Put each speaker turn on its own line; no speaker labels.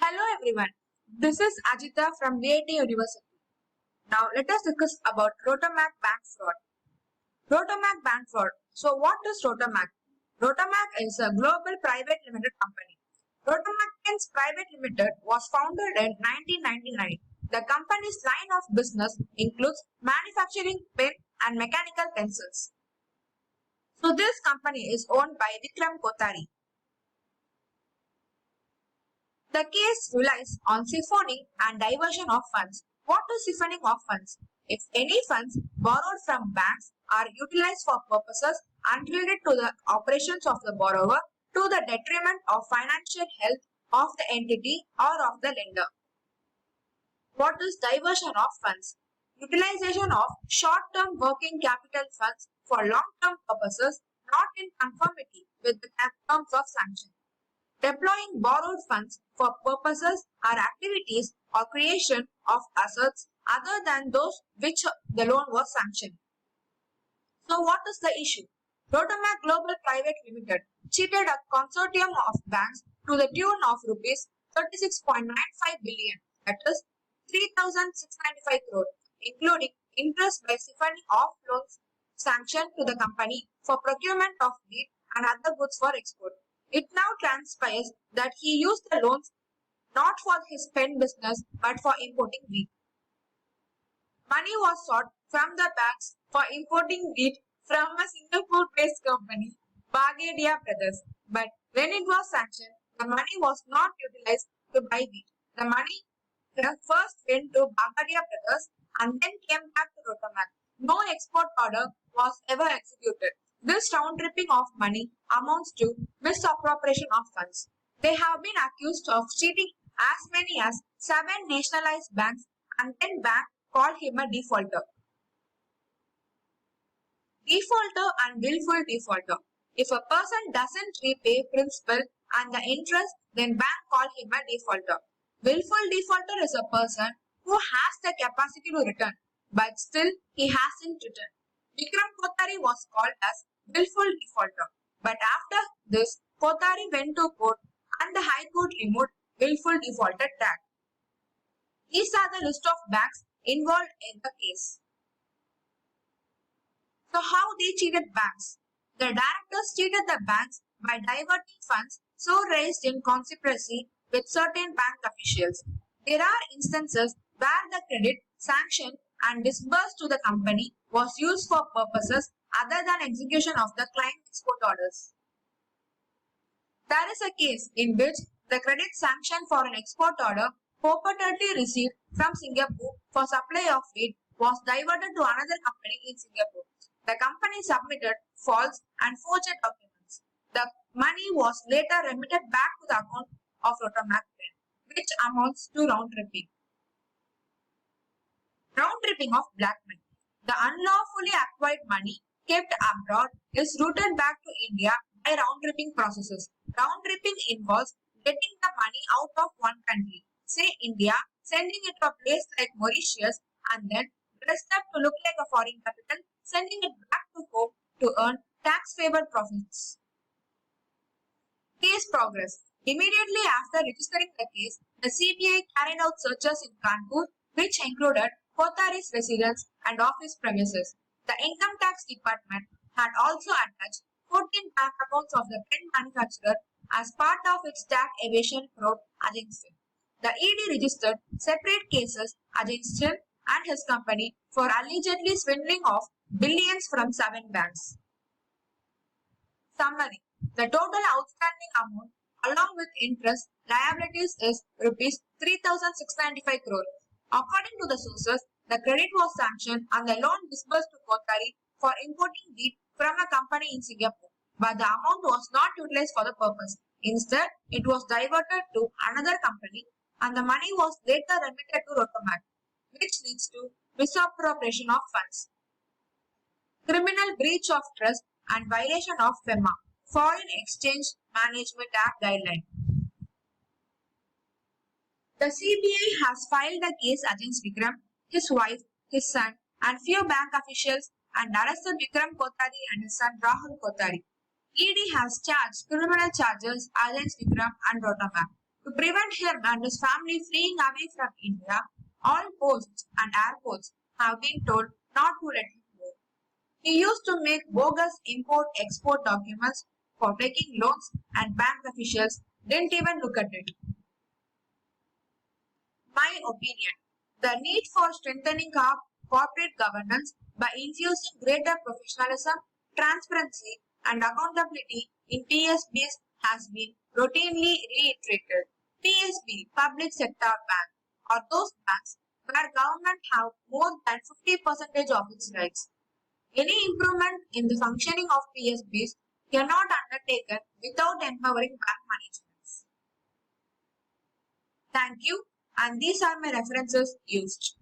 Hello everyone, this is AJEETHA from AIT University. Now let us discuss about Rotomac bank fraud. Rotomac bank fraud. So what is Rotomac? Rotomac is a global private limited company. Rotomac Private Limited was founded in 1999. The company's line of business includes manufacturing pen and mechanical pencils. So this company is owned by Vikram Kothari. The case relies on siphoning and diversion of funds. What is siphoning of funds? If any funds borrowed from banks are utilized for purposes unrelated to the operations of the borrower to the detriment of financial health of the entity or of the lender. What is diversion of funds? Utilization of short-term working capital funds for long-term purposes not in conformity with the terms of sanction. Deploying borrowed funds for purposes or activities or creation of assets other than those which the loan was sanctioned. So what is the issue? Rotomac Global Private Limited cheated a consortium of banks to the tune of rupees 36.95 billion, that is 3,695 crore, including interest by siphoning of loans sanctioned to the company for procurement of wheat and other goods for export. It now transpires that he used the loans not for his pen business but for importing wheat. Money was sought from the banks for importing wheat from a Singapore-based company, Bagadia Brothers. But when it was sanctioned, the money was not utilized to buy wheat. The money first went to Bagadia Brothers and then came back to Rotomac. No export order was ever executed. This round-tripping of money amounts to misappropriation of funds. They have been accused of cheating as many as 7 nationalized banks and then bank called him a defaulter. Defaulter and willful defaulter. If a person doesn't repay principal and the interest, then bank call him a defaulter. Willful defaulter is a person who has the capacity to return, but still he hasn't returned. Vikram Kothari was called as willful defaulter, but after this, Kothari went to court and the High Court removed willful defaulter tag. These are the list of banks involved in the case. So how they cheated banks? The directors cheated the banks by diverting funds so raised in conspiracy with certain bank officials. There are instances where the credit sanctioned and disbursed to the company was used for purposes other than execution of the client export orders. There is a case in which the credit sanction for an export order purportedly received from Singapore for supply of wheat was diverted to another company in Singapore. The company submitted false and forged documents. The money was later remitted back to the account of Rotomac, which amounts to round-tripping. Round-tripping of black money. The unlawfully acquired money kept abroad is routed back to India by round-tripping processes. Round-tripping involves getting the money out of one country, say India, sending it to a place like Mauritius, and then dressed up to look like a foreign capital, sending it back to home to earn tax-favored profits. Case progress. Immediately after registering the case, the CBI carried out searches in Kanpur, which included Kothari's residence and office premises. The Income Tax Department had also attached 14 bank accounts of the pen manufacturer as part of its tax evasion probe against him. The ED registered separate cases against him and his company for allegedly swindling of billions from 7 banks. Summary. The total outstanding amount along with interest liabilities is rupees 3,695 crore. According to the sources, the credit was sanctioned and the loan disbursed to Kothari for importing wheat from a company in Singapore, but the amount was not utilized for the purpose. Instead, it was diverted to another company and the money was later remitted to Rotomac, which leads to misappropriation of funds. Criminal breach of trust and violation of FEMA, Foreign Exchange Management Act guideline. The CBI has filed a case against Vikram, his wife, his son, and few bank officials and arrested Vikram Kothari and his son Rahul Kothari. ED has charged criminal charges against Vikram and Rotomac. To prevent him and his family fleeing away from India, all posts and airports have been told not to let him go. He used to make bogus import-export documents for taking loans and bank officials didn't even look at it. My opinion, the need for strengthening our corporate governance by infusing greater professionalism, transparency, and accountability in PSBs has been routinely reiterated. PSB, Public Sector Bank, are those banks where government have more than 50% of its rights. Any improvement in the functioning of PSBs cannot undertaken without empowering bank management. Thank you, and these are my references used.